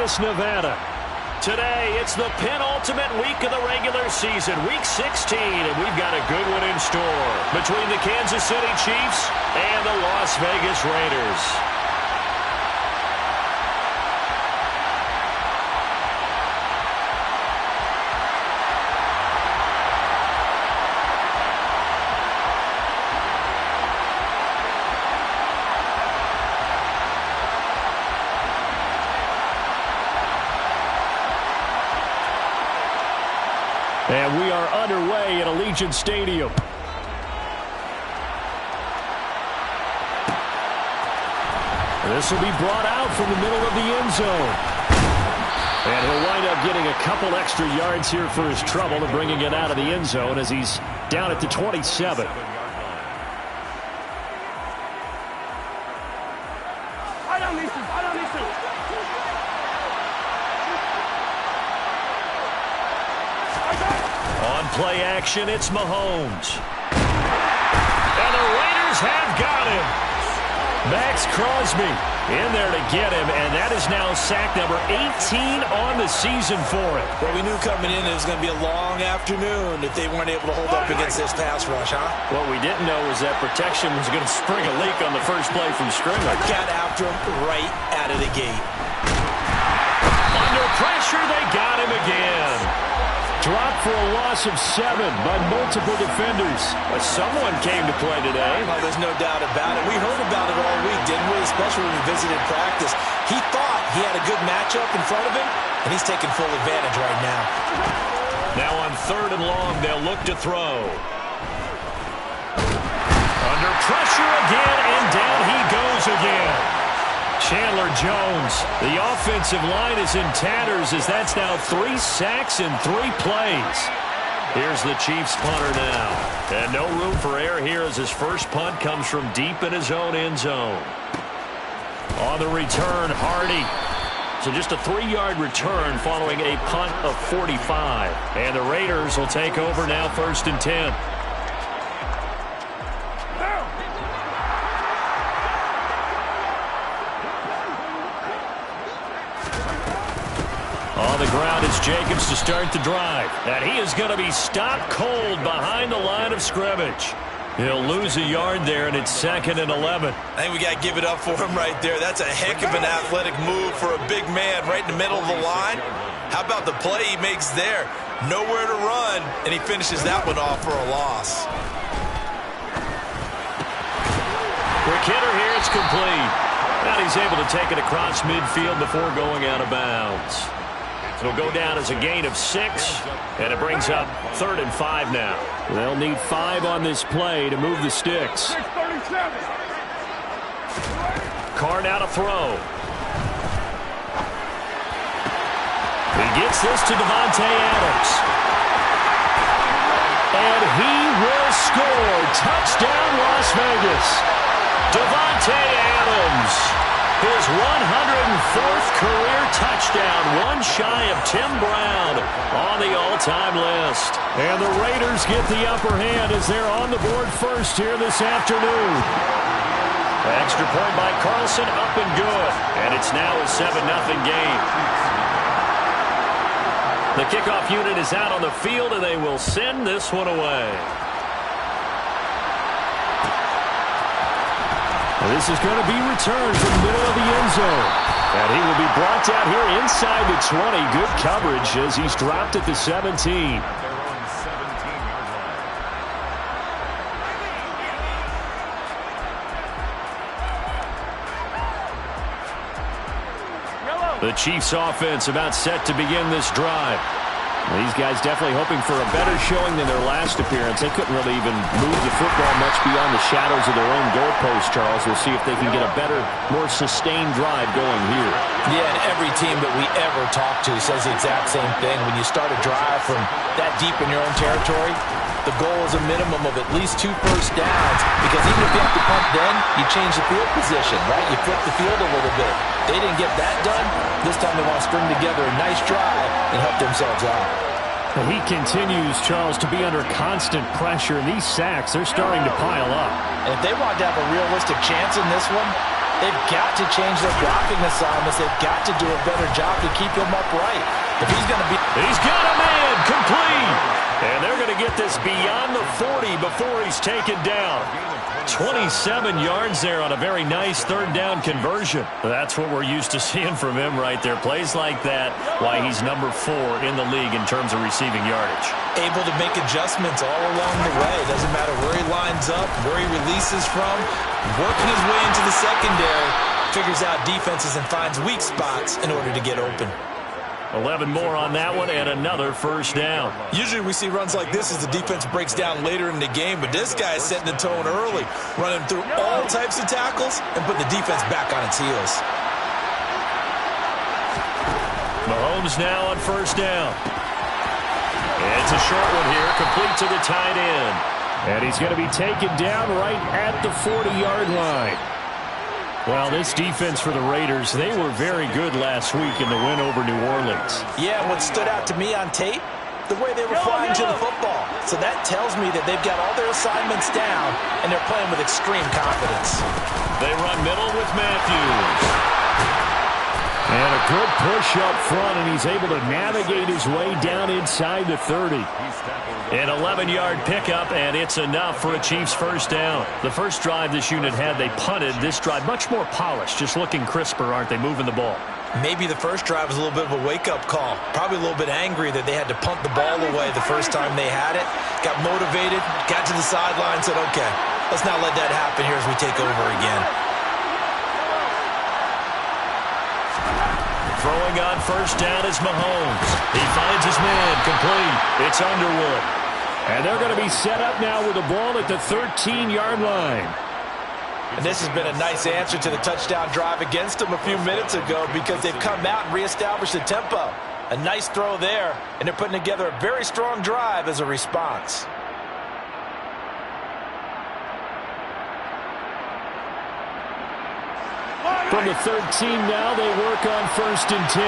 Vegas, Nevada. Today, it's the penultimate week of the regular season, Week 16, and we've got a good one in store between the Kansas City Chiefs and the Las Vegas Raiders. And we are underway at Allegiant Stadium. This will be brought out from the middle of the end zone. And he'll wind up getting a couple extra yards here for his trouble and bringing it out of the end zone as he's down at the 27. Play action, it's Mahomes. And the Raiders have got him. Max Crosby in there to get him, and that is now sack number 18 on the season for him. Well, we knew coming in it was going to be a long afternoon if they weren't able to hold up against this pass rush, huh? What we didn't know was that protection was going to spring a leak on the first play from scrimmage. Got after him right out of the gate. Under pressure, they got him again. Dropped for a loss of 7 by multiple defenders. But someone came to play today. Oh, there's no doubt about it. We heard about it all week, didn't we? Especially when we visited practice. He thought he had a good matchup in front of him, and he's taking full advantage right now. Now on 3rd and long, they'll look to throw. Under pressure again, and down he goes again. Chandler Jones. The offensive line is in tatters as that's now 3 sacks in 3 plays. Here's the Chiefs punter now. And no room for error here as his first punt comes from deep in his own end zone. On the return, Hardy. So just a 3-yard return following a punt of 45. And the Raiders will take over now 1st and 10. On the ground is Jacobs to start the drive. And he is going to be stopped cold behind the line of scrimmage. He'll lose a yard there, and it's 2nd and 11. I think we got to give it up for him right there. That's a heck of an athletic move for a big man right in the middle of the line. How about the play he makes there? Nowhere to run, and he finishes that one off for a loss. Quick hitter here, it's complete. And he's able to take it across midfield before going out of bounds. It'll go down as a gain of 6, and it brings up 3rd and 5 now. They'll need 5 on this play to move the sticks. Carr now to throw. He gets this to Davante Adams. And he will score. Touchdown, Las Vegas. Davante Adams. His 104th career touchdown, one shy of Tim Brown on the all-time list. And the Raiders get the upper hand as they're on the board first here this afternoon. Extra point by Carlson, up and good. And it's now a 7-0 game. The kickoff unit is out on the field, and they will send this one away. This is going to be returned from the middle of the end zone. And he will be brought down here inside the 20. Good coverage as he's dropped at the 17. The Chiefs offense about set to begin this drive. These guys definitely hoping for a better showing than their last appearance. They couldn't really even move the football much beyond the shadows of their own goalpost, Charles. We'll see if they can get a better, more sustained drive going here. Yeah, and every team that we ever talk to says the exact same thing. When you start a drive from that deep in your own territory, the goal is a minimum of at least 2 first downs, because even if you have to punt then, you change the field position, right? You flip the field a little bit. They didn't get that done. This time they want to string together a nice drive and help themselves out. He continues, Charles, to be under constant pressure. And these sacks, they're starting to pile up. And if they want to have a realistic chance in this one, They've got to change their blocking assignments. They've got to do a better job to keep him upright. If he's going to be... He's got a man complete. And they're going to get this beyond the 40 before he's taken down. 27 yards there on a very nice third down conversion. That's what we're used to seeing from him right there. Plays like that, why he's number 4 in the league in terms of receiving yardage. Able to make adjustments all along the way. Doesn't matter where he lines up, where he releases from. Working his way into the secondary, figures out defenses and finds weak spots in order to get open. 11 more on that one and another first down. Usually we see runs like this as the defense breaks down later in the game, but this guy is setting the tone early, running through all types of tackles and putting the defense back on its heels. Mahomes now on first down. It's a short one here, complete to the tight end. And he's going to be taken down right at the 40-yard line. Well, this defense for the Raiders, they were very good last week in the win over New Orleans. Yeah, what stood out to me on tape, the way they were flying to the football. So that tells me that they've got all their assignments down, and they're playing with extreme confidence. They run middle with Matthews. And a good push up front, and he's able to navigate his way down inside the 30. An 11-yard pickup, and it's enough for a Chiefs first down. The first drive this unit had, they punted. This drive, much more polished, just looking crisper, aren't they, moving the ball? Maybe the first drive was a little bit of a wake-up call. Probably a little bit angry that they had to punt the ball away the first time they had it. Got motivated, got to the sideline, said, okay, let's not let that happen here as we take over again. Throwing on first down is Mahomes. He finds his man complete. It's Underwood. And they're going to be set up now with the ball at the 13-yard line. And this has been a nice answer to the touchdown drive against them a few minutes ago because they've come out and reestablished the tempo. A nice throw there, and they're putting together a very strong drive as a response. From the 13 now, they work on first and 10.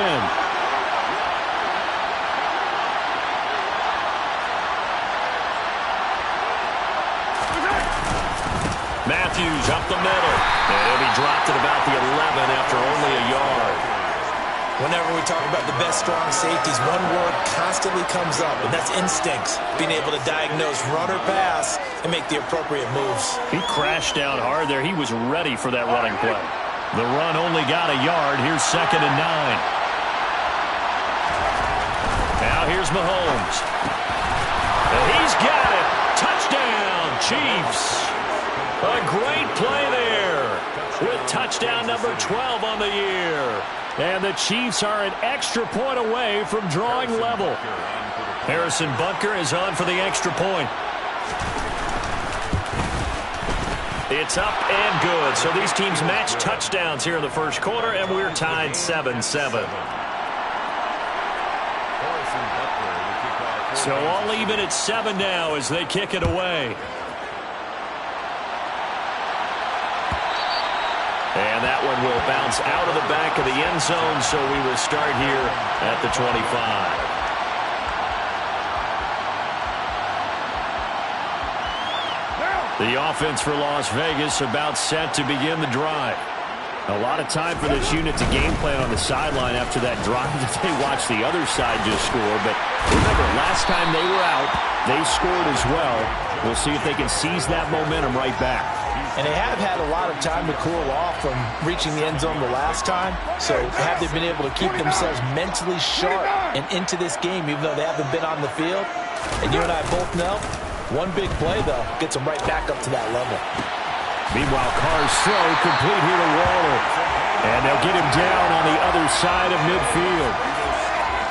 Matthews up the middle. And he'll be dropped at about the 11 after only a yard. Whenever we talk about the best strong safeties, one word constantly comes up, and that's instincts. Being able to diagnose run or pass and make the appropriate moves. He crashed down hard there. He was ready for that running play. The run only got a yard. Here's 2nd and 9. Now here's Mahomes. And he's got it. Touchdown, Chiefs. A great play there with touchdown number 12 on the year. And the Chiefs are an extra point away from drawing level. Harrison Butker is on for the extra point. It's up and good. So these teams match touchdowns here in the first quarter, and we're tied 7-7. So all even at 7 now as they kick it away. And that one will bounce out of the back of the end zone, so we will start here at the 25. The offense for Las Vegas about set to begin the drive. A lot of time for this unit to game plan on the sideline after that drive that they watched the other side just score. But remember, last time they were out, they scored as well. We'll see if they can seize that momentum right back. And they have had a lot of time to cool off from reaching the end zone the last time. So have they been able to keep themselves mentally sharp and into this game, even though they haven't been on the field? And you and I both know, one big play, though, gets them right back up to that level. Meanwhile, Carr's throw complete here to Waller. And they'll get him down on the other side of midfield.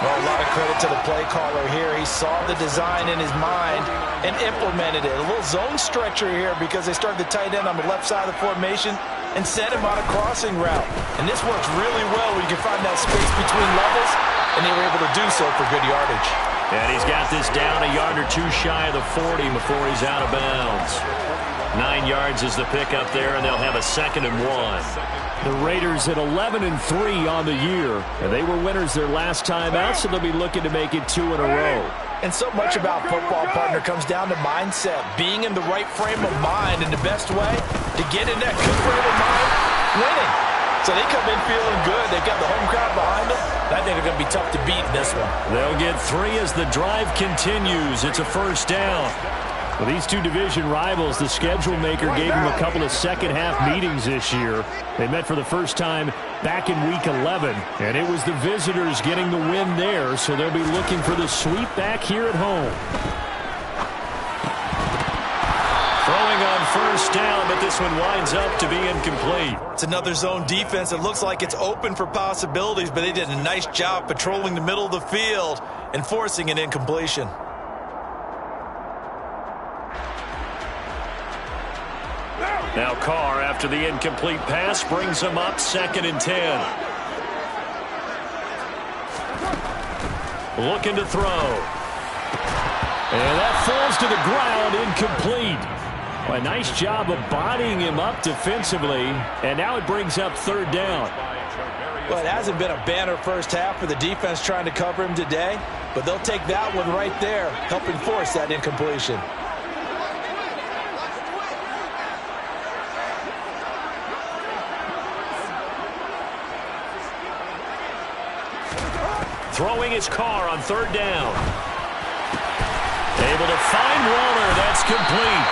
Well, a lot of credit to the play caller here. He saw the design in his mind and implemented it. A little zone stretcher here because they started the tight end on the left side of the formation and sent him on a crossing route. And this works really well when you can find that space between levels, and they were able to do so for good yardage. And he's got this down a yard or two shy of the 40 before he's out of bounds. 9 yards is the pickup there, and they'll have a 2nd and 1. The Raiders at 11-3 on the year. And they were winners their last time out, so they'll be looking to make it 2 in a row. And so much about football, partner, comes down to mindset. Being in the right frame of mind, and the best way to get in that good frame of mind winning. So they come in feeling good. They've got the home crowd behind them. I think they're going to be tough to beat in this one. They'll get 3 as the drive continues. It's a first down. Well, these two division rivals, the schedule maker gave them a couple of second-half meetings this year. They met for the first time back in Week 11, and it was the visitors getting the win there, so they'll be looking for the sweep back here at home. Throwing on first down, but this one winds up to be incomplete. It's another zone defense. It looks like it's open for possibilities, but they did a nice job patrolling the middle of the field and forcing an incompletion. Now Carr, after the incomplete pass, brings them up 2nd and 10. Looking to throw. And that falls to the ground, incomplete. Well, a nice job of bodying him up defensively, and now it brings up 3rd down. Well, it hasn't been a banner first half for the defense trying to cover him today, but they'll take that one right there, helping force that incompletion. Throwing his Carr on 3rd down. Able to find Waller. That's complete.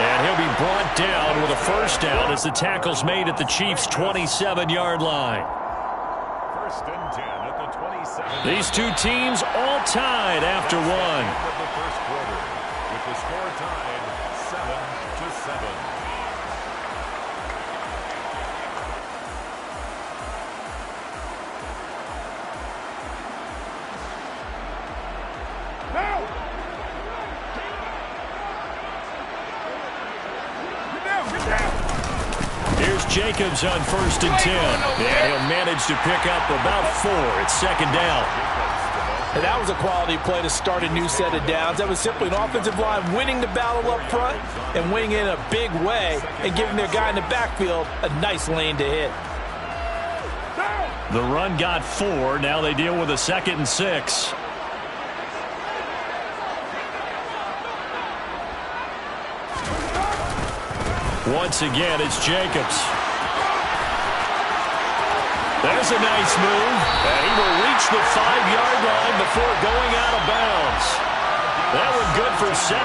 And he'll be brought down with a first down as the tackle's made at the Chiefs' 27-yard line. 1st and 10 at the 27. These two teams all tied after one. The first quarter, with the score tied 7-7. Here's Jacobs on 1st and 10. And he'll manage to pick up about 4. It's 2nd down. And that was a quality play to start a new set of downs. That was simply an offensive line winning the battle up front and winning in a big way and giving their guy in the backfield a nice lane to hit. The run got 4. Now they deal with a 2nd and 6. Once again, it's Jacobs. There's a nice move, and he will reach the 5-yard line before going out of bounds. That one good for 17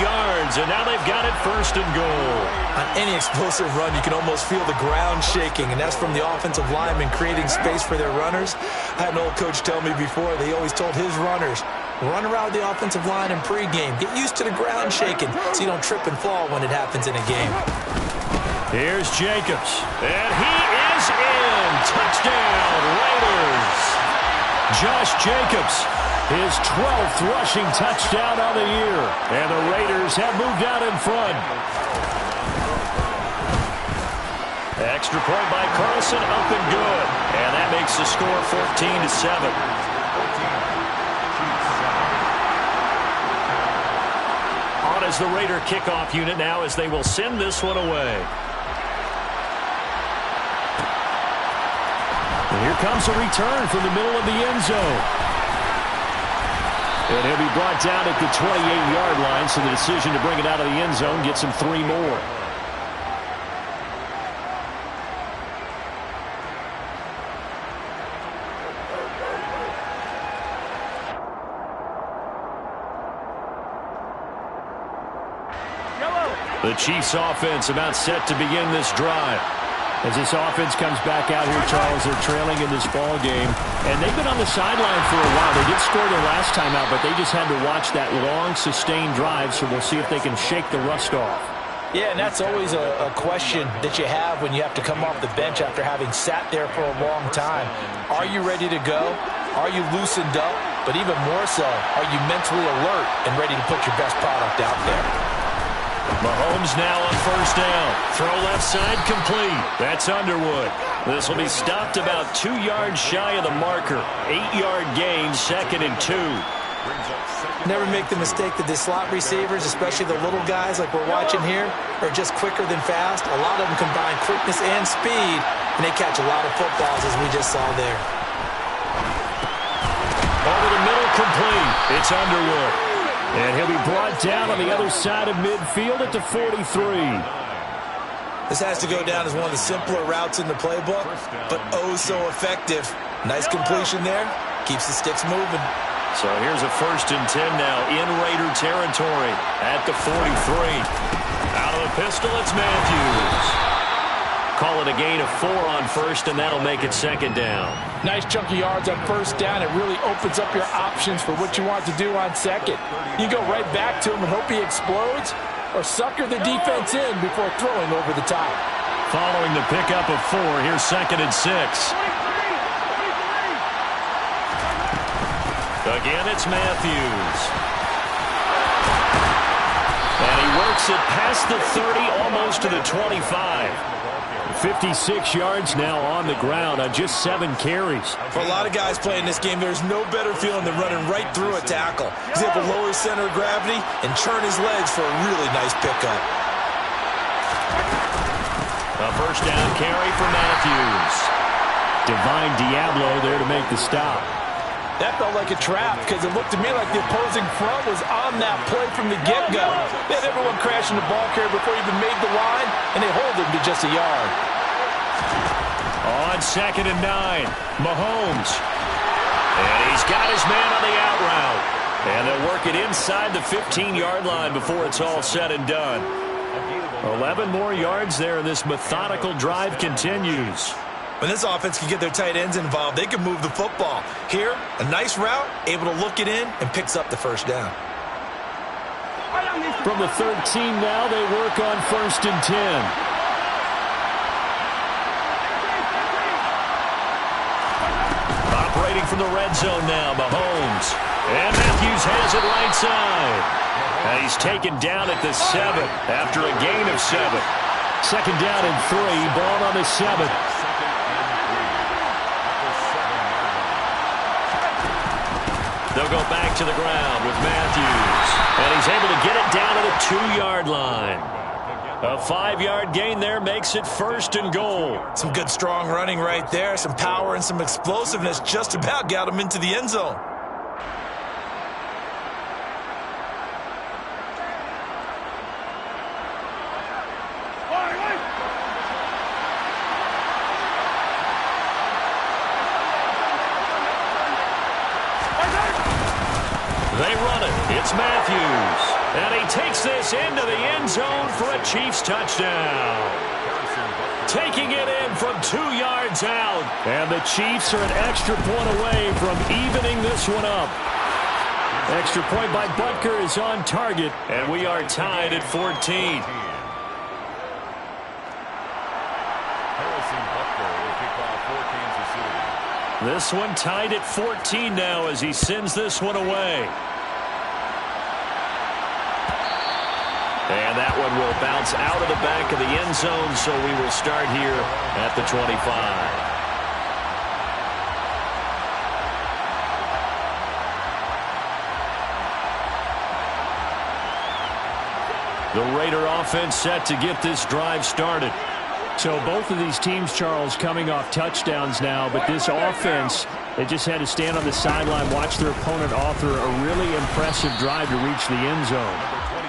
yards, and now they've got it 1st and goal. On any explosive run, you can almost feel the ground shaking, and that's from the offensive linemen creating space for their runners. I had an old coach tell me before, they always told his runners, run around the offensive line in pregame. Get used to the ground shaking so you don't trip and fall when it happens in a game. Here's Jacobs, and he is in. Touchdown, Raiders. Josh Jacobs, his 12th rushing touchdown of the year. And the Raiders have moved out in front. Extra point by Carlson, up and good. And that makes the score 14-7. On as the Raider kickoff unit now as they will send this one away. And here comes a return from the middle of the end zone. And he'll be brought down at the 28-yard line, so the decision to bring it out of the end zone gets him 3 more. The Chiefs offense about set to begin this drive. As this offense comes back out here, Charles, they're trailing in this ball game. And they've been on the sideline for a while. They did score their last time out, but they just had to watch that long, sustained drive, so we'll see if they can shake the rust off. Yeah, and that's always a question that you have when you have to come off the bench after having sat there for a long time. Are you ready to go? Are you loosened up? But even more so, are you mentally alert and ready to put your best product out there? Mahomes now on first down. Throw left side complete. That's Underwood. This will be stopped about 2 yards shy of the marker. 8-yard gain, 2nd and 2. Never make the mistake that the slot receivers, especially the little guys like we're watching here, are just quicker than fast. A lot of them combine quickness and speed, and they catch a lot of footballs, as we just saw there. Over the middle, complete. It's Underwood. And he'll be brought down on the other side of midfield at the 43. This has to go down as one of the simpler routes in the playbook, but oh so effective. Nice completion there. Keeps the sticks moving. So here's a 1st and 10 now in Raider territory at the 43. Out of the pistol, it's Matthews. Call it a gain of 4 on 1st, and that'll make it 2nd down. Nice chunk of yards on 1st down. It really opens up your options for what you want to do on 2nd. You go right back to him and hope he explodes, or sucker the defense in before throwing over the top. Following the pickup of 4, here's 2nd and 6. Again, it's Matthews. And he works it past the 30, almost to the 25. 56 yards now on the ground on just 7 carries. For a lot of guys playing this game, there's no better feeling than running right through a tackle. He's able to lower his center of gravity and churn his legs for a really nice pickup. A 1st down carry for Matthews. Divine Diablo there to make the stop. That felt like a trap because it looked to me like the opposing front was on that play from the get-go. They had everyone crashing the ball carrier before he even made the line, and they hold him to just a yard. On 2nd and 9, Mahomes. And he's got his man on the out route. And they'll work it inside the 15-yard line before it's all said and done. 11 more yards there, and this methodical drive continues. When this offense can get their tight ends involved, they can move the football. Here, a nice route, able to look it in, and picks up the 1st down. From the 13 now, they work on 1st and 10. Operating from the red zone now, Mahomes. And Matthews has it right side. And he's taken down at the 7 after a gain of 7. 2nd down and 3, ball on the 7. They'll go back to the ground with Matthews. And he's able to get it down to the 2-yard line. A 5-yard gain there makes it 1st and goal. Some good strong running right there. Some power and some explosiveness just about got him into the end zone. They run it. It's Matthews. And he takes this into the end zone for a Chiefs touchdown. Taking it in from 2 yards out. And the Chiefs are an extra point away from evening this one up. Extra point by Butker is on target. And we are tied at 14. This one tied at 14 now as he sends this one away. And that one will bounce out of the back of the end zone, so we will start here at the 25. The Raider offense set to get this drive started. So both of these teams, Charles, coming off touchdowns now, but this offense, they just had to stand on the sideline, watch their opponent author a really impressive drive to reach the end zone.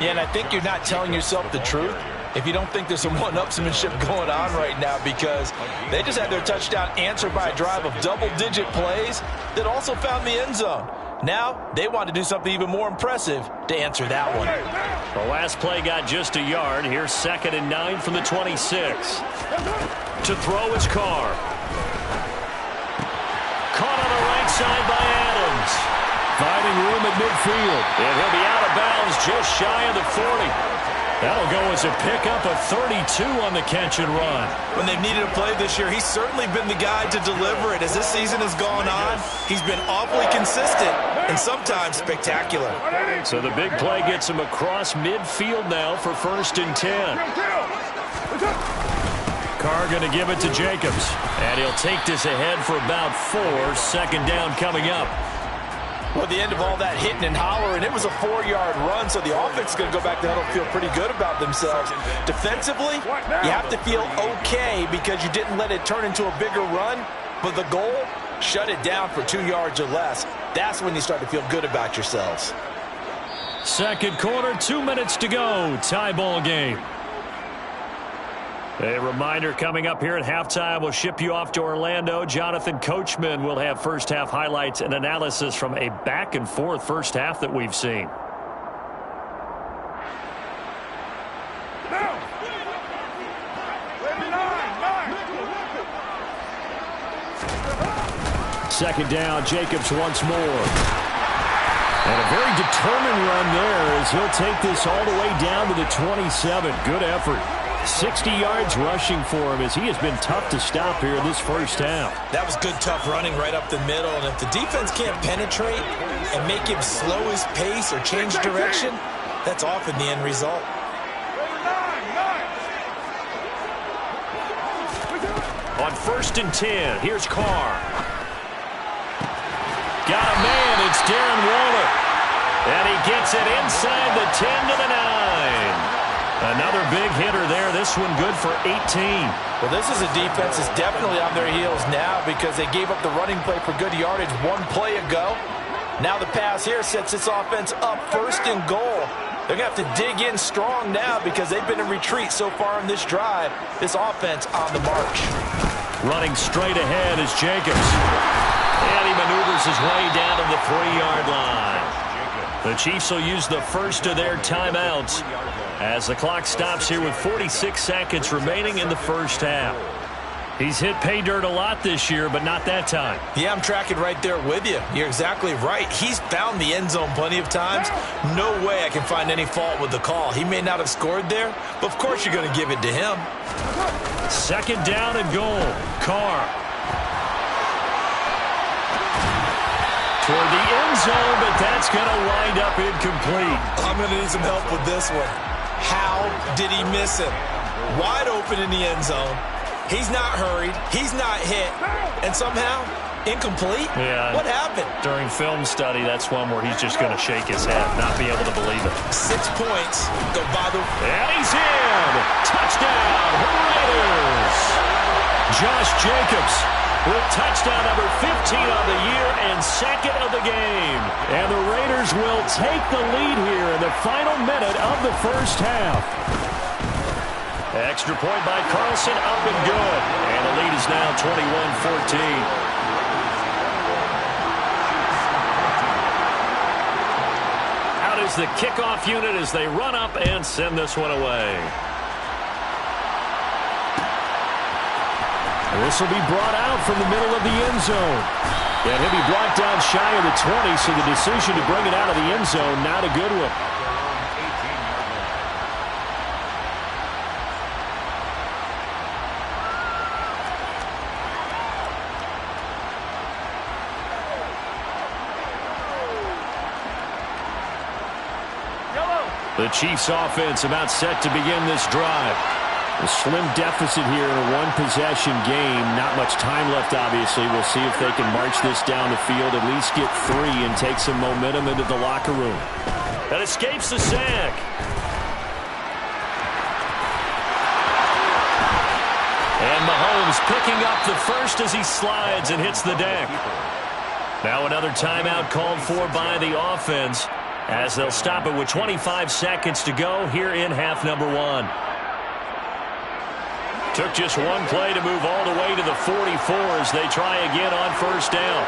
Yeah, and I think you're not telling yourself the truth if you don't think there's some one-upsmanship going on right now, because they just had their touchdown answered by a drive of double-digit plays that also found the end zone. Now, they want to do something even more impressive to answer that one. The last play got just a yard. Here's 2nd and 9 from the 26. To throw is Carr. Caught on the right side by Adams. Finding room at midfield. And he'll be out of bounds just shy of the 40. That'll go as a pickup of 32 on the catch and run. When they've needed a play this year, he's certainly been the guy to deliver it. As this season has gone on, he's been awfully consistent and sometimes spectacular. So the big play gets him across midfield now for 1st and 10. Carr going to give it to Jacobs. And he'll take this ahead for about 4. 2nd down coming up. Well, at the end of all that hitting and hollering, it was a 4-yard run, so the offense is going to go back to huddle and feel pretty good about themselves. Defensively, you have to feel okay because you didn't let it turn into a bigger run, but the goal, shut it down for 2 yards or less. That's when you start to feel good about yourselves. Second quarter, 2 minutes to go. Tie ball game. A reminder coming up here at halftime. We'll ship you off to Orlando. Jonathan Coachman will have first-half highlights and analysis from a back-and-forth first half that we've seen. Second down, Jacobs once more. And a very determined run there as he'll take this all the way down to the 27. Good effort. 60 yards rushing for him as he has been tough to stop here in this first half. That was good, tough running right up the middle. And if the defense can't penetrate and make him slow his pace or change direction, that's often the end result. On 1st and 10, here's Carr. Got a man, it's Darren Waller. And he gets it inside the 10 to the 9. Another big hitter there. This one good for 18. Well, this is a defense that's definitely on their heels now because they gave up the running play for good yardage one play ago. Now the pass here sets this offense up 1st and goal. They're going to have to dig in strong now because they've been in retreat so far in this drive. This offense on the march. Running straight ahead is Jacobs. And he maneuvers his way down to the 3-yard line. The Chiefs will use the first of their timeouts as the clock stops here with 46 seconds remaining in the first half. He's hit pay dirt a lot this year, but not that time. Yeah, I'm tracking right there with you. You're exactly right. He's found the end zone plenty of times. No way I can find any fault with the call. He may not have scored there, but of course you're going to give it to him. Second down and goal. Carr. Toward the end zone, but that's going to wind up incomplete. I'm going to need some help with this one. How did he miss him? Wide open in the end zone. He's not hurried. He's not hit. And somehow, incomplete? Yeah. What happened? During film study, that's one where he's just going to shake his head, not be able to believe it. 6 points. Go by the... And he's in! Touchdown, Raiders! Josh Jacobs with touchdown number 15 on the year and second of the game. And the Raiders will take the lead here in the final minute of the first half. Extra point by Carlson, up and good. And the lead is now 21-14. Out is the kickoff unit as they run up and send this one away. This will be brought out from the middle of the end zone. And he'll be brought down shy of the 20, so the decision to bring it out of the end zone, not a good one. The Chiefs offense about set to begin this drive. A slim deficit here in a one-possession game. Not much time left, obviously. We'll see if they can march this down the field, at least get 3 and take some momentum into the locker room. That escapes the sack. And Mahomes picking up the first as he slides and hits the deck. Now another timeout called for by the offense as they'll stop it with 25 seconds to go here in half number 1. Took just one play to move all the way to the 44 as they try again on first down.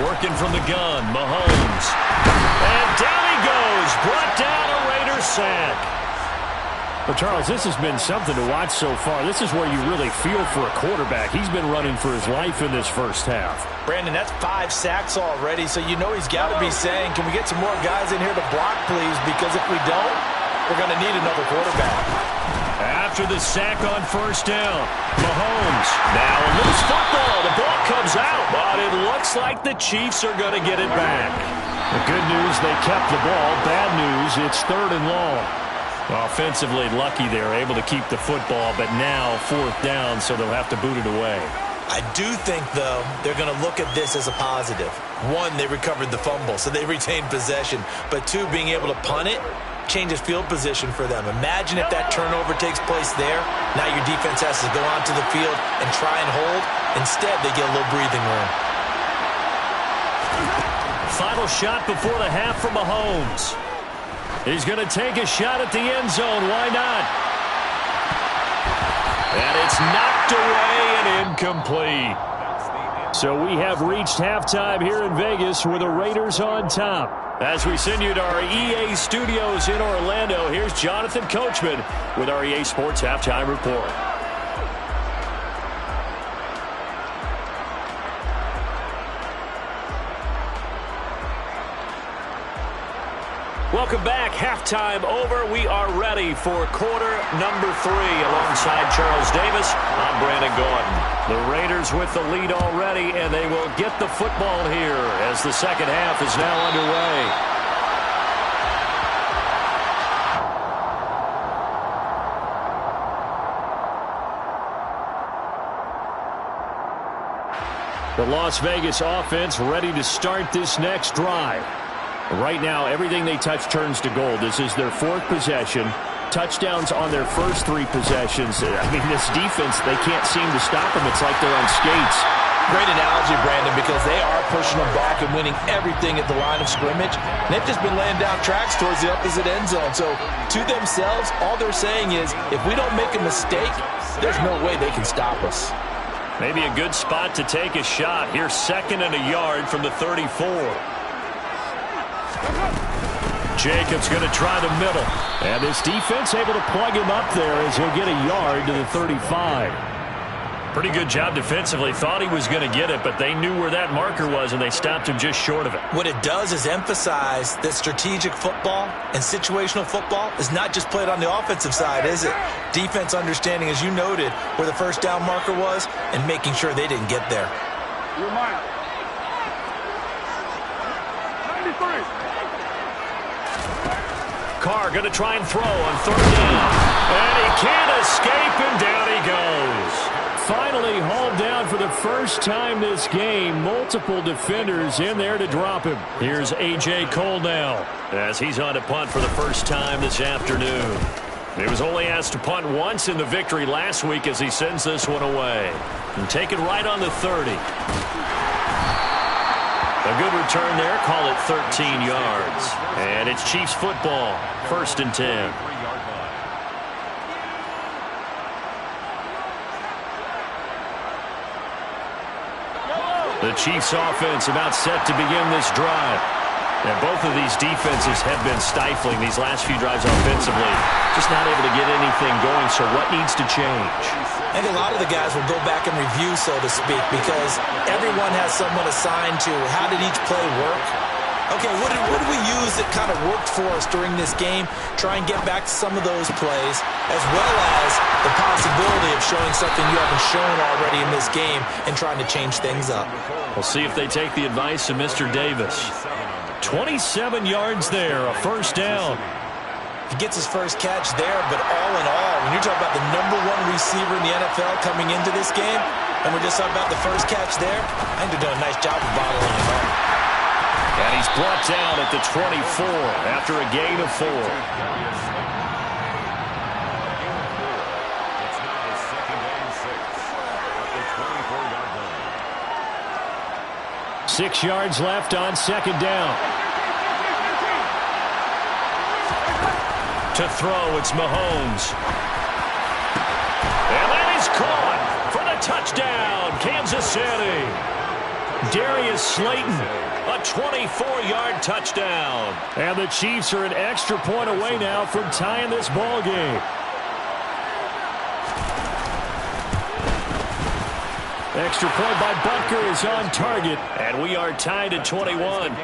Working from the gun, Mahomes. And down he goes, brought down a Raider sack. But, Charles, this has been something to watch so far. This is where you really feel for a quarterback. He's been running for his life in this first half. Brandon, that's 5 sacks already, so you know he's got to be saying, can we get some more guys in here to block, please? Because if we don't, we're going to need another quarterback. After the sack on first down, Mahomes. Now a loose football. The ball comes out, but it looks like the Chiefs are going to get it back. The good news, they kept the ball. Bad news, it's 3rd and long. Offensively lucky they're able to keep the football, but now 4th down, so they'll have to boot it away. I do think, though, they're going to look at this as a positive. 1, they recovered the fumble, so they retained possession. But 2, being able to punt it changes field position for them. Imagine if that turnover takes place there. Now your defense has to go onto the field and try and hold. Instead, they get a little breathing room. Final shot before the half from Mahomes. He's going to take a shot at the end zone. Why not? And it's knocked away and incomplete. So we have reached halftime here in Vegas with the Raiders on top. As we send you to our EA studios in Orlando, here's Jonathan Coachman with our EA Sports Halftime Report. Welcome back. Halftime over. We are ready for quarter number 3. Alongside Charles Davis, I'm Brandon Gordon. The Raiders with the lead already, and they will get the football here as the second half is now underway. The Las Vegas offense ready to start this next drive. Right now, everything they touch turns to gold. This is their 4th possession. Touchdowns on their first 3 possessions. I mean, this defense, they can't seem to stop them. It's like they're on skates. Great analogy, Brandon, because they are pushing them back and winning everything at the line of scrimmage. And they've just been laying down tracks towards the opposite end zone. So, to themselves, all they're saying is, if we don't make a mistake, there's no way they can stop us. Maybe a good spot to take a shot. Here's 2nd and a yard from the 34. Jacobs going to try the middle. And this defense able to plug him up there as he'll get a yard to the 35. Pretty good job defensively. Thought he was going to get it, but they knew where that marker was, and they stopped him just short of it. What it does is emphasize that strategic football and situational football is not just played on the offensive side, is it? Defense understanding, as you noted, where the first down marker was and making sure they didn't get there. You're mine. 93. Carr going to try and throw on 3rd down. And he can't escape, and down he goes. Finally hauled down for the first time this game. Multiple defenders in there to drop him. Here's A.J. Cole now as he's on to punt for the first time this afternoon. He was only asked to punt once in the victory last week as he sends this one away. And take it right on the 30. A good return there. Call it 13 yards. And it's Chiefs football. 1st and 10. The Chiefs offense about set to begin this drive. And both of these defenses have been stifling these last few drives offensively. Just not able to get anything going, so what needs to change? I think a lot of the guys will go back and review, so to speak, because everyone has someone assigned to how did each play work. Okay, what did we use that kind of worked for us during this game? Try and get back to some of those plays, as well as the possibility of showing something you haven't shown already in this game and trying to change things up. We'll see if they take the advice of Mr. Davis. 27 yards there, a 1st down. He gets his first catch there, but all in all, when you're talking about the #1 receiver in the NFL coming into this game, and we're just talking about the first catch there, I think they're doing a nice job of bottling him up. And he's brought down at the 24 after a gain of 4. It's now 2nd and 6 at the 24-yard line. 6 yards left on 2nd down. To throw, it's Mahomes. And that is caught for the touchdown, Kansas City. Darius Slayton, a 24-yard touchdown. And the Chiefs are an extra point away now from tying this ball game. Extra point by Butker is on target, and we are tied at 21.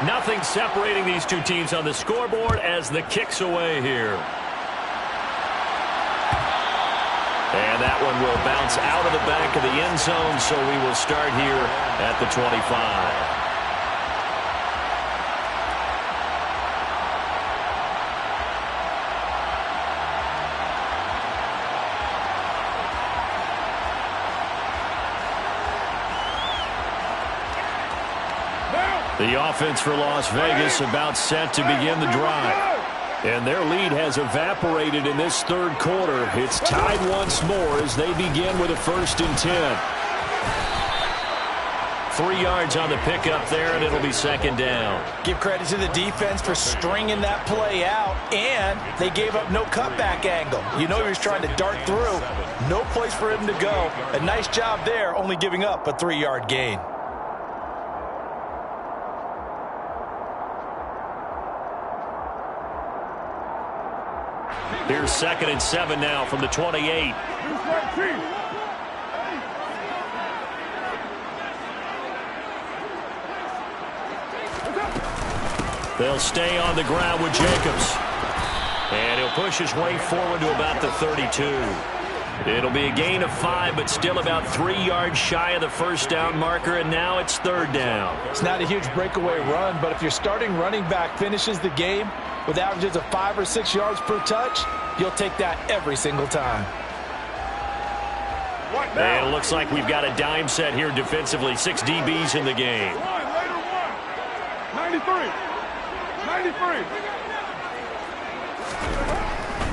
Nothing separating these two teams on the scoreboard as the kick's away here. And that one will bounce out of the back of the end zone, so we will start here at the 25. The offense for Las Vegas about set to begin the drive. And their lead has evaporated in this 3rd quarter. It's tied once more as they begin with a 1st and 10. 3 yards on the pickup there, and it'll be second down. Give credit to the defense for stringing that play out, and they gave up no cutback angle. You know he was trying to dart through. No place for him to go. A nice job there, only giving up a 3-yard gain. Here's 2nd and 7 now from the 28. They'll stay on the ground with Jacobs. And he'll push his way forward to about the 32. It'll be a gain of 5, but still about 3 yards shy of the first down marker, and now it's 3rd down. It's not a huge breakaway run, but if your starting running back finishes the game with averages of 5 or 6 yards per touch, you'll take that every single time. And it looks like we've got a dime set here defensively. 6 DBs in the game. 93.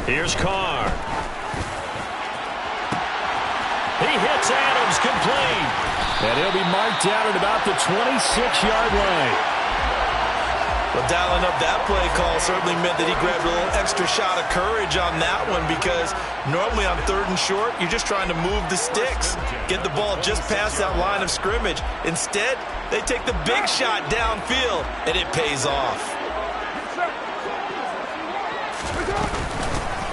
Here's Carr. He hits Adams, complete. And he'll be marked down at about the 26-yard line. Well, dialing up that play call certainly meant that he grabbed a little extra shot of courage on that one, because normally on 3rd and short, you're just trying to move the sticks, get the ball just past that line of scrimmage. Instead, they take the big shot downfield, and it pays off.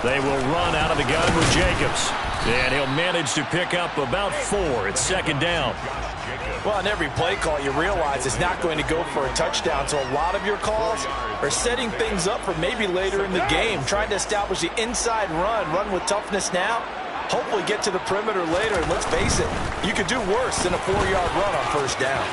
They will run out of the gun with Jacobs. And he'll manage to pick up about 4. It's 2nd down. Well, on every play call, you realize it's not going to go for a touchdown, so a lot of your calls are setting things up for maybe later in the game, trying to establish the inside run with toughness now, hopefully get to the perimeter later, and let's face it, you could do worse than a 4-yard run on 1st down.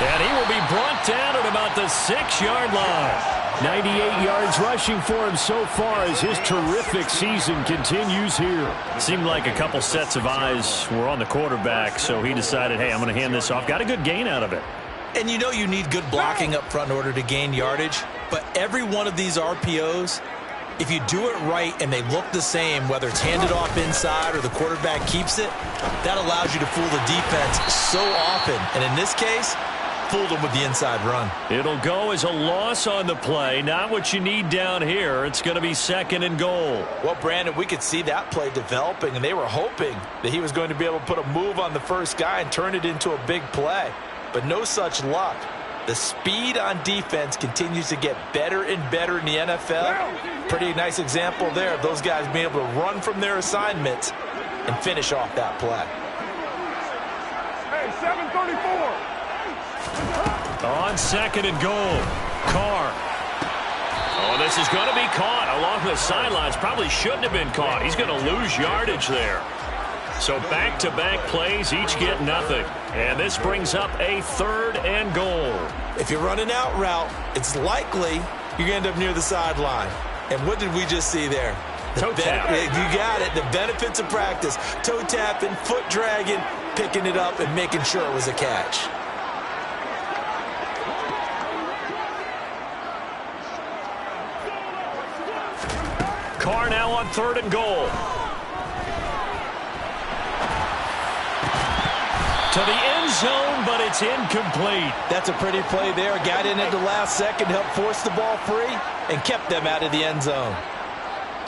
And he will be brought down at about the 6-yard line. 98 yards rushing for him so far as his terrific season continues here. Seemed like a couple sets of eyes were on the quarterback, so he decided, hey, I'm going to hand this off. Got a good gain out of it. And you know you need good blocking up front in order to gain yardage, but every one of these RPOs, if you do it right and they look the same, whether it's handed off inside or the quarterback keeps it, that allows you to fool the defense so often. And in this case, fooled them with the inside run. It'll go as a loss on the play. Not what you need down here. It's going to be 2nd and goal. Well, Brandon, we could see that play developing, and they were hoping that he was going to be able to put a move on the first guy and turn it into a big play. But no such luck. The speed on defense continues to get better and better in the NFL. Pretty nice example there of those guys being able to run from their assignments and finish off that play. Hey, 734. On 2nd and goal, Carr. Oh, this is going to be caught along the sidelines. Probably shouldn't have been caught. He's going to lose yardage there. So back-to-back plays, each get nothing. And this brings up a 3rd and goal. If you're running out route, it's likely you're going to end up near the sideline. And what did we just see there? Toe tap. You got it. The benefits of practice. Toe tapping, foot dragging, picking it up, and making sure it was a catch. Carr now on 3rd and goal. To the end zone, but it's incomplete. That's a pretty play there. Got in at the last second, helped force the ball free, and kept them out of the end zone.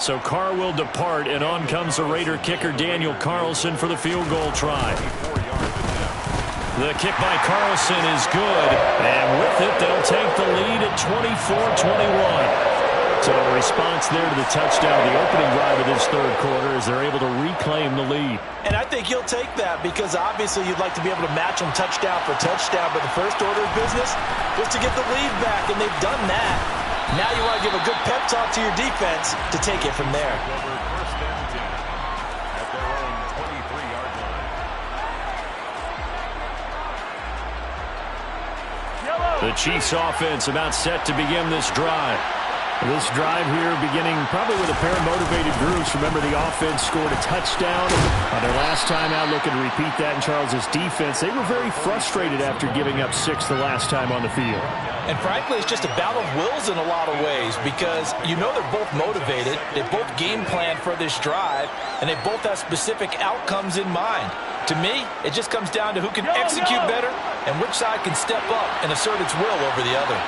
So Carr will depart, and on comes the Raider kicker Daniel Carlson for the field goal try. The kick by Carlson is good, and with it, they'll take the lead at 24-21. So a response there to the touchdown, the opening drive of this 3rd quarter, as they're able to reclaim the lead. And I think you'll take that because obviously you'd like to be able to match them touchdown for touchdown, but the first order of business was to get the lead back, and they've done that. Now you want to give a good pep talk to your defense to take it from there. First and 10 at their own 23-yard line. The Chiefs offense about set to begin this drive. This drive here beginning probably with a pair of motivated groups. Remember, the offense scored a touchdown on their last time out, looking to repeat that in Charles's defense. They were very frustrated after giving up 6 the last time on the field. And frankly, it's just a battle of wills in a lot of ways because you know they're both motivated. They both game plan for this drive, and they both have specific outcomes in mind. To me, it just comes down to who can execute better and which side can step up and assert its will over the other.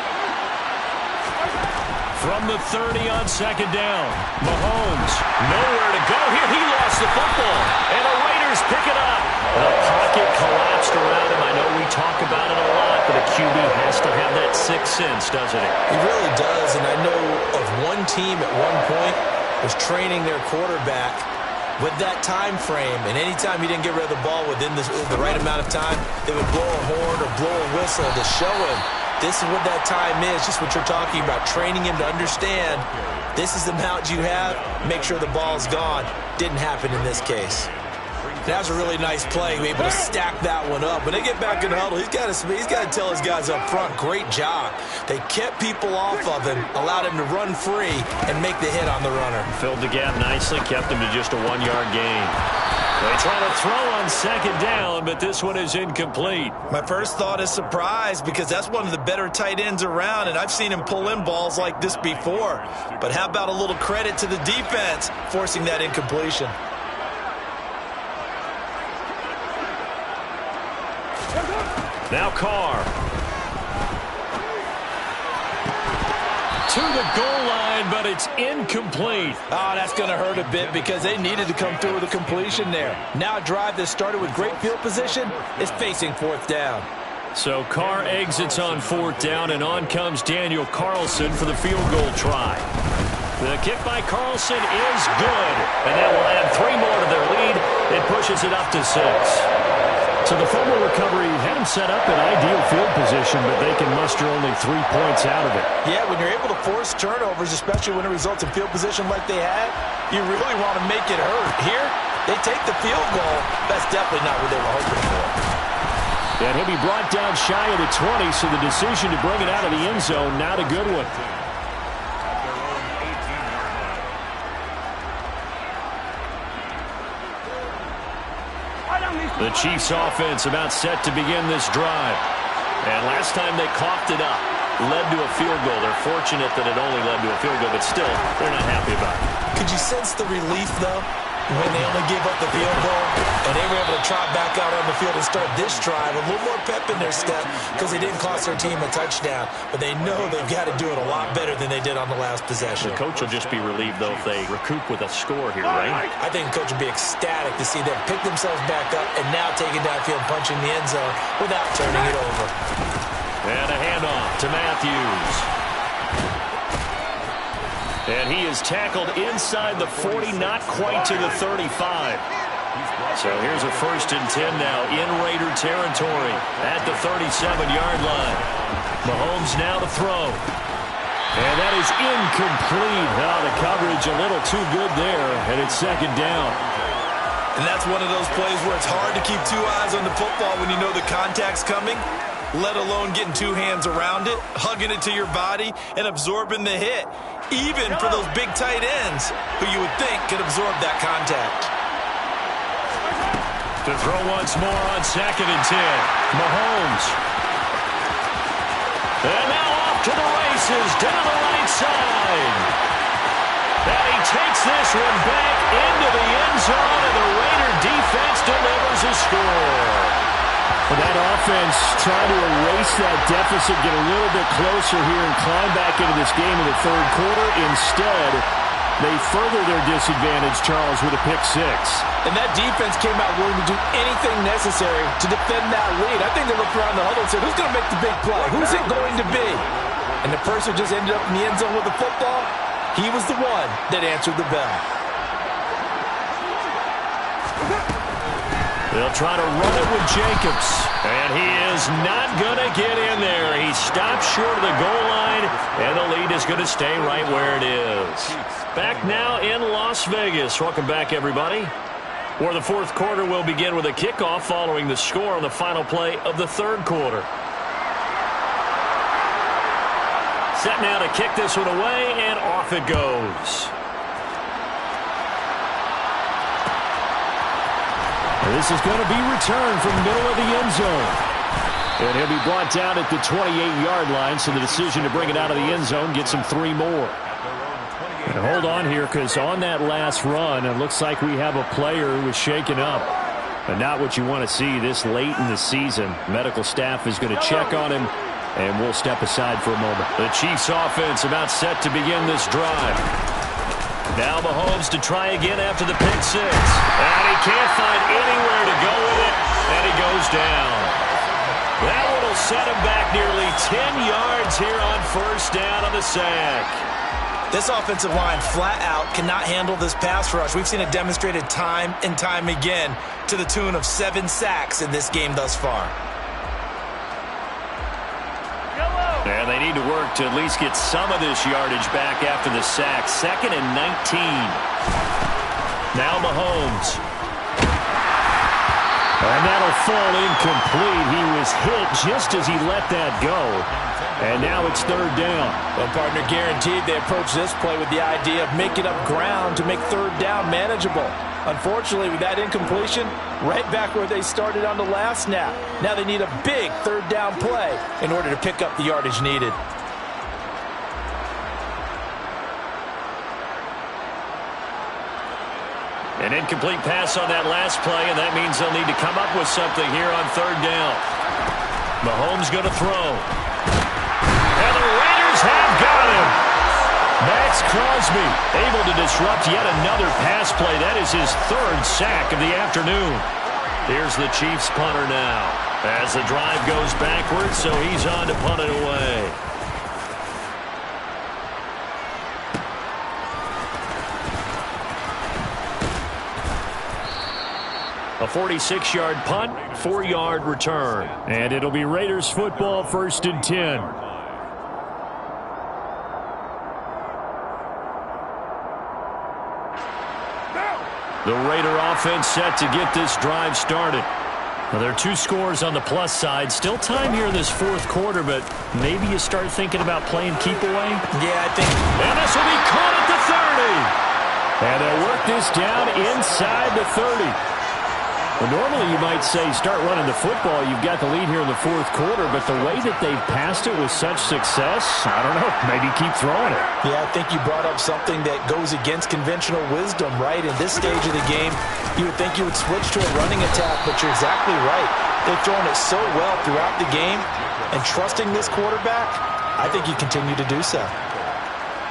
From the 30 on second down, Mahomes, nowhere to go here. He lost the football, and the Raiders pick it up. The pocket collapsed around him. I know we talk about it a lot, but a QB has to have that sixth sense, doesn't it? He really does, and I know of one team at one point was training their quarterback with that time frame, and anytime he didn't get rid of the ball within the right amount of time, they would blow a horn or blow a whistle to show him this is what that time is, just what you're talking about, training him to understand this is the amount you have, make sure the ball's gone. Didn't happen in this case. That was a really nice play, able to stack that one up. When they get back in the huddle, he's got to tell his guys up front, great job. They kept people off of him, allowed him to run free and make the hit on the runner. Filled the gap nicely, kept him to just a 1-yard gain. They try to throw on second down, but this one is incomplete. My first thought is surprise, because that's one of the better tight ends around, and I've seen him pull in balls like this before. But how about a little credit to the defense forcing that incompletion? Now Carr. To the goal line, but it's incomplete. Oh, that's going to hurt a bit because they needed to come through with a completion there. Now a drive that started with great field position is facing fourth down. So Carr exits on fourth down, and on comes Daniel Carlson for the field goal try. The kick by Carlson is good, and that will add 3 more to their lead. It pushes it up to 6. So the fumble recovery had them set up in ideal field position, but they can muster only 3 points out of it. Yeah, when you're able to force turnovers, especially when it results in field position like they had, you really want to make it hurt. Here, they take the field goal. That's definitely not what they were hoping for. And he'll be brought down shy of the 20, so the decision to bring it out of the end zone, not a good one. The Chiefs offense about set to begin this drive. And last time they coughed it up, led to a field goal. They're fortunate that it only led to a field goal, but still, they're not happy about it. Could you sense the relief, though, when they only gave up the field goal and they were able to trot back out on the field and start this drive? A little more pep in their step because they didn't cost their team a touchdown, but they know they've got to do it a lot better than they did on the last possession. The coach will just be relieved, though, if they recoup with a score here, right? I think the coach will be ecstatic to see them pick themselves back up and now take it downfield, punching the end zone without turning it over. And a handoff to Matthews. And he is tackled inside the 40, not quite to the 35. So here's a 1st and 10 now in Raider territory at the 37-yard line. Mahomes now to throw. And that is incomplete. Oh, the coverage a little too good there, and it's second down. And that's one of those plays where it's hard to keep 2 eyes on the football when you know the contact's coming, let alone getting 2 hands around it, hugging it to your body, and absorbing the hit, even for those big tight ends who you would think could absorb that contact. To throw once more on 2nd and 10. Mahomes. And now off to the races down the right side. And he takes this one back into the end zone, and the Raider defense delivers a score. Well, that offense trying to erase that deficit, get a little bit closer here and climb back into this game in the 3rd quarter. Instead, they further their disadvantage, Charles, with a pick 6. And that defense came out willing to do anything necessary to defend that lead. I think they looked around the huddle and said, who's going to make the big play? Who's it going to be? And the person who just ended up in the end zone with the football, he was the one that answered the bell. They'll try to run it with Jacobs. And he is not going to get in there. He stopped short of the goal line, and the lead is going to stay right where it is. Back now in Las Vegas. Welcome back, everybody. Where the 4th quarter will begin with a kickoff following the score on the final play of the 3rd quarter. Set now to kick this one away, and off it goes. This is going to be returned from the middle of the end zone. And he'll be brought down at the 28-yard line, so the decision to bring it out of the end zone gets him 3 more. And hold on here, because on that last run, it looks like we have a player who was shaken up. And not what you want to see this late in the season. Medical staff is going to check on him, and we'll step aside for a moment. The Chiefs offense about set to begin this drive. Now Mahomes to try again after the pick six. And he can't find anywhere to go with it, and he goes down. That one will set him back nearly 10 yards here on first down on the sack. This offensive line flat out cannot handle this pass rush. We've seen it demonstrated time and time again to the tune of 7 sacks in this game thus far. And they need to work to at least get some of this yardage back after the sack. 2nd and 19. Now Mahomes. And that'll fall incomplete. He was hit just as he let that go. And now it's 3rd down. Well, partner, guaranteed they approach this play with the idea of making up ground to make 3rd down manageable. Unfortunately, with that incompletion, right back where they started on the last snap. Now they need a big 3rd down play in order to pick up the yardage needed. An incomplete pass on that last play, and that means they'll need to come up with something here on 3rd down. Mahomes going to throw. And the Raiders have got him. Max Crosby able to disrupt yet another pass play. That is his 3rd sack of the afternoon. Here's the Chiefs punter now as the drive goes backwards, so he's on to punt it away. A 46-yard punt, 4-yard return. And it'll be Raiders football, 1st and 10. The Raider offense set to get this drive started. Well, there are 2 scores on the plus side. Still time here in this 4th quarter, but maybe you start thinking about playing keep away? Yeah, I think. And this will be caught at the 30. And they'll work this down inside the 30. Well, normally you might say start running the football. You've got the lead here in the 4th quarter, but the way that they've passed it with such success, I don't know, maybe keep throwing it. Yeah, I think you brought up something that goes against conventional wisdom, right? In this stage of the game, you would think you would switch to a running attack, but you're exactly right. They've thrown it so well throughout the game, and trusting this quarterback, I think you continue to do so.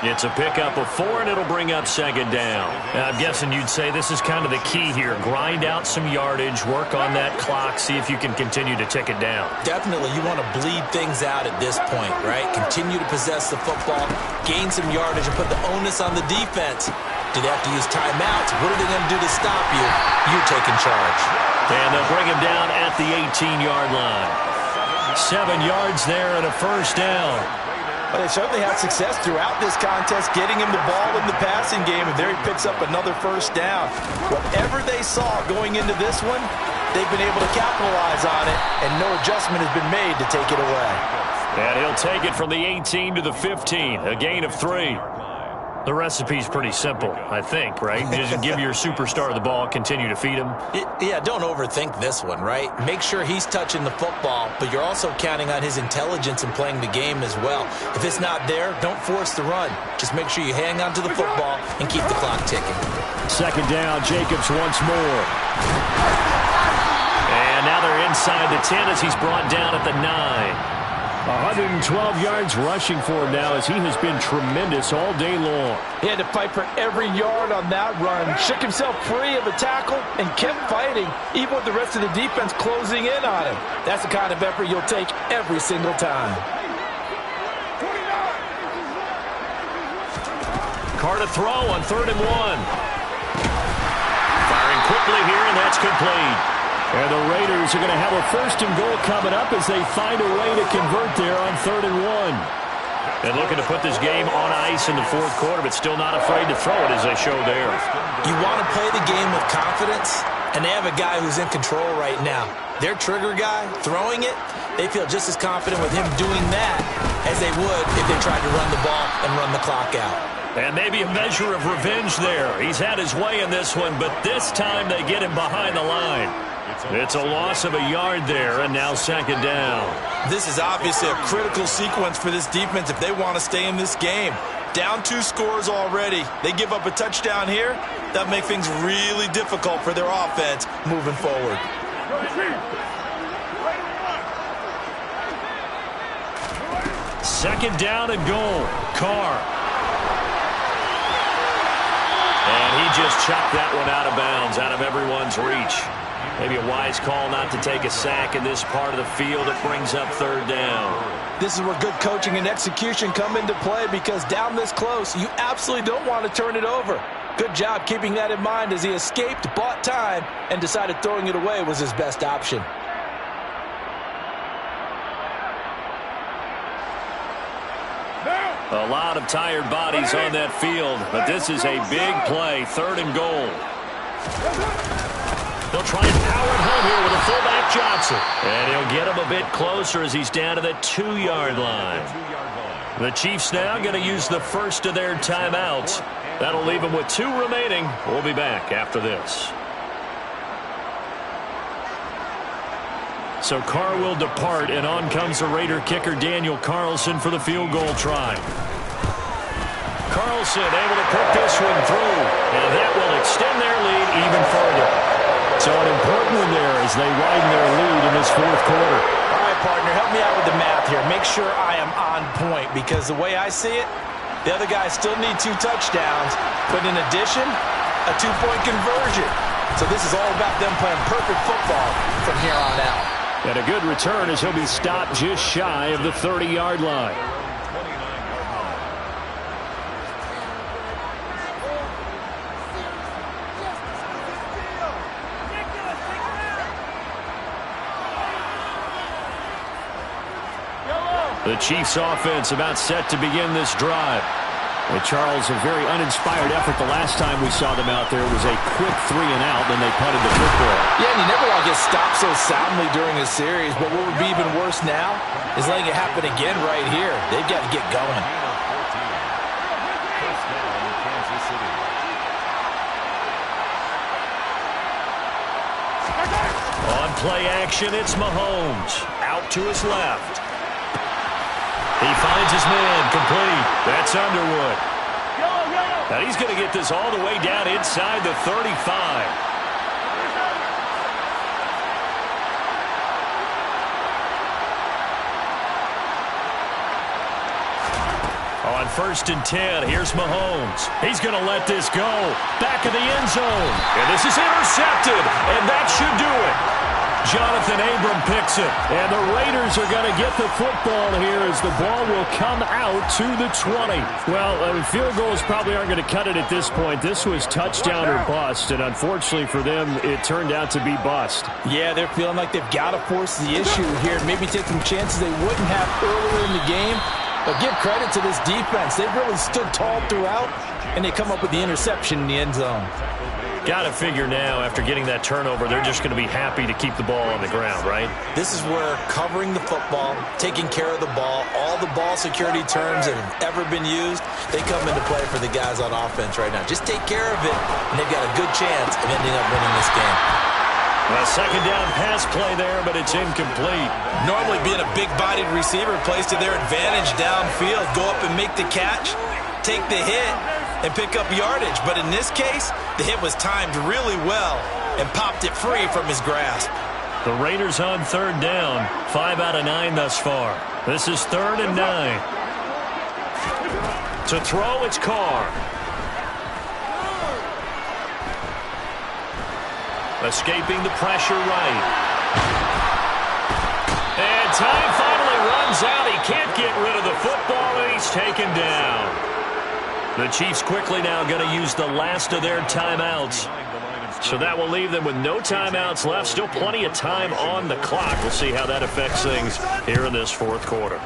It's a pickup of 4, and it'll bring up 2nd down. I'm guessing you'd say this is kind of the key here. Grind out some yardage, work on that clock, see if you can continue to tick it down. Definitely, you want to bleed things out at this point, right? Continue to possess the football, gain some yardage, and put the onus on the defense. Do they have to use timeouts? What are they going to do to stop you? You're taking charge. And they'll bring him down at the 18-yard line. 7 yards there and a 1st down. But they certainly had success throughout this contest, getting him the ball in the passing game, and there he picks up another 1st down. Whatever they saw going into this one, they've been able to capitalize on it, and no adjustment has been made to take it away. And he'll take it from the 18 to the 15, a gain of 3. The recipe's pretty simple, I think, right? Just give your superstar the ball, continue to feed him. Yeah, don't overthink this one, right? Make sure he's touching the football, but you're also counting on his intelligence in playing the game as well. If it's not there, don't force the run. Just make sure you hang on to the football and keep the clock ticking. 2nd down, Jacobs once more. And now they're inside the 10 as he's brought down at the 9. 112 yards rushing for him now as he has been tremendous all day long. He had to fight for every yard on that run. Shook himself free of a tackle and kept fighting, even with the rest of the defense closing in on him. That's the kind of effort you'll take every single time. Carr to throw on 3rd and 1. Firing quickly here, and that's complete. And the Raiders are going to have a 1st and goal coming up as they find a way to convert there on 3rd and 1. And looking to put this game on ice in the 4th quarter, but still not afraid to throw it as they show there. You want to play the game with confidence, and they have a guy who's in control right now. Their trigger guy, throwing it, they feel just as confident with him doing that as they would if they tried to run the ball and run the clock out. And maybe a measure of revenge there. He's had his way in this one, but this time they get him behind the line. It's a loss of a yard there, and now second down. This is obviously a critical sequence for this defense if they want to stay in this game. Down 2 scores already. They give up a touchdown here. That make things really difficult for their offense moving forward. Second down and goal. Carr. And he just chopped that one out of bounds, out of everyone's reach. Maybe a wise call not to take a sack in this part of the field. It brings up third down. This is where good coaching and execution come into play, because down this close, you absolutely don't want to turn it over. Good job keeping that in mind as he escaped, bought time, and decided throwing it away was his best option. A lot of tired bodies on that field, but this is a big play, third and goal. They'll try and power it home here with a fullback Johnson. And he'll get him a bit closer as he's down to the 2-yard line. The Chiefs now going to use the first of their timeouts. That'll leave them with 2 remaining. We'll be back after this. So Carr will depart, and on comes the Raider kicker Daniel Carlson for the field goal try. Carlson able to put this one through, and that will extend their lead even further. So an important one there as they widen their lead in this fourth quarter. All right, partner, help me out with the math here. Make sure I am on point, because the way I see it, the other guys still need 2 touchdowns, but in addition, a 2-point conversion. So this is all about them playing perfect football from here on out. And a good return as he'll be stopped just shy of the 30-yard line. The Chiefs offense about set to begin this drive. With Charles, a very uninspired effort the last time we saw them out there was a quick 3-and-out, then they punted the football. Yeah, and you never want to get stopped so soundly during a series, but what would be even worse now is letting it happen again right here. They've got to get going. On play action, it's Mahomes. Out to his left. He finds his man, complete. That's Underwood. Now he's going to get this all the way down inside the 35. On 1st and 10, here's Mahomes. He's going to let this go. Back of the end zone. And this is intercepted, and that should do it. Jonathan Abram picks it, and the Raiders are going to get the football here as the ball will come out to the 20. Well, field goals probably aren't going to cut it at this point. This was touchdown or bust, and unfortunately for them, it turned out to be bust. Yeah, they're feeling like they've got to force the issue here, maybe take some chances they wouldn't have earlier in the game. But give credit to this defense. They've really stood tall throughout, and they come up with the interception in the end zone. Got to figure now, after getting that turnover, they're just going to be happy to keep the ball on the ground, right? This is where covering the football, taking care of the ball, all the ball security terms that have ever been used, they come into play for the guys on offense right now. Just take care of it, and they've got a good chance of ending up winning this game. A second down pass play there, but it's incomplete. Normally being a big-bodied receiver plays to their advantage downfield. Go up and make the catch, take the hit, and pick up yardage. But in this case, the hit was timed really well and popped it free from his grasp. The Raiders on third down. 5 out of 9 thus far. This is 3rd and 9. To throw, it's Carr. Escaping the pressure right. And time finally runs out. He can't get rid of the football, and he's taken down. The Chiefs quickly now going to use the last of their timeouts. So that will leave them with no timeouts left. Still plenty of time on the clock. We'll see how that affects things here in this fourth quarter.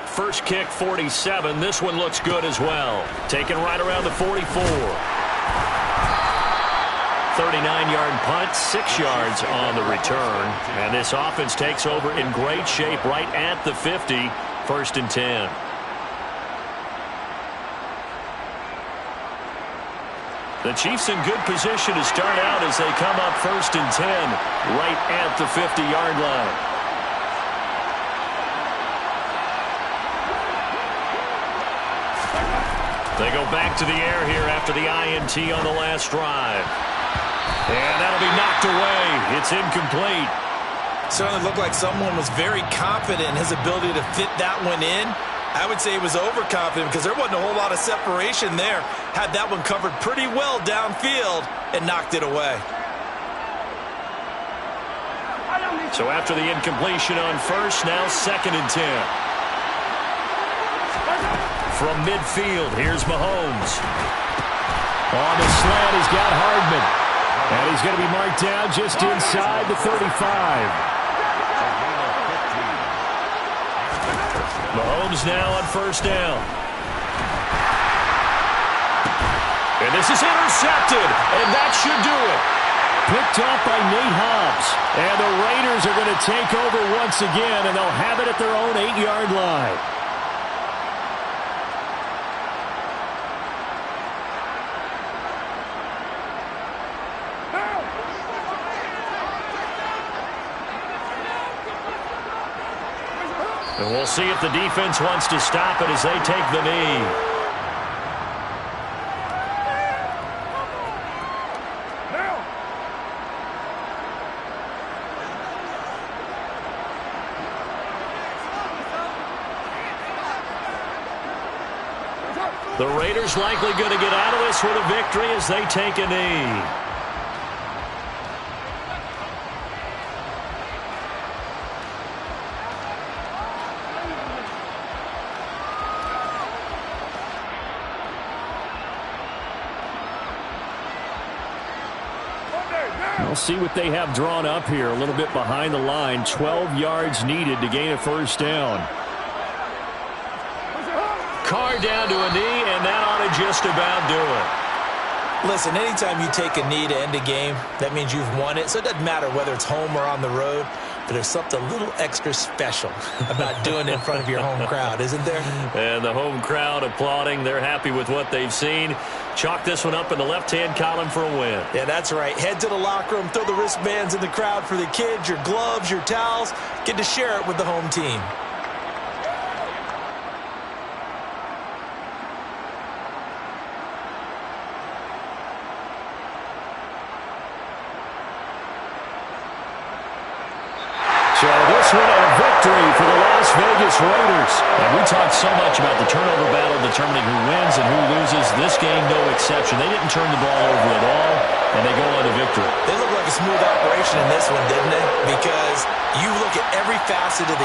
First kick, 47. This one looks good as well. Taken right around the 44. 39-yard punt, 6 yards on the return. And this offense takes over in great shape right at the 50. 1st and 10. The Chiefs in good position to start out as they come up 1st and 10 right at the 50-yard line. They go back to the air here after the INT on the last drive. And that'll be knocked away. It's incomplete. Certainly looked like someone was very confident in his ability to fit that one in. I would say he was overconfident because there wasn't a whole lot of separation there. Had that one covered pretty well downfield and knocked it away. So after the incompletion on 1st, now 2nd and 10. From midfield, here's Mahomes. On the slant, he's got Hardman. And he's going to be marked down just inside the 35. Mahomes now on 1st down. And this is intercepted, and that should do it. Picked off by Nate Hobbs. And the Raiders are going to take over once again, and they'll have it at their own 8-yard line. And we'll see if the defense wants to stop it as they take the knee. The Raiders likely going to get out of this with a victory as they take a knee. We'll see what they have drawn up here. A little bit behind the line. 12 yards needed to gain a 1st down. Carr down to a knee, and that ought to just about do it. Listen, anytime you take a knee to end a game, that means you've won it. So it doesn't matter whether it's home or on the road. But there's something a little extra special about doing it in front of your home crowd, isn't there? And the home crowd applauding. They're happy with what they've seen. Chalk this one up in the left-hand column for a win. Yeah, that's right. Head to the locker room, throw the wristbands in the crowd for the kids, your gloves, your towels. Get to share it with the home team. So this one a victory for the Las Vegas Raiders. And we talked so much about the turnover battle determining who wins and who loses. This game, no exception. They didn't turn the ball over at all, and they go on to victory. They look like a smooth operation in this one, didn't they? Because you look at every facet of the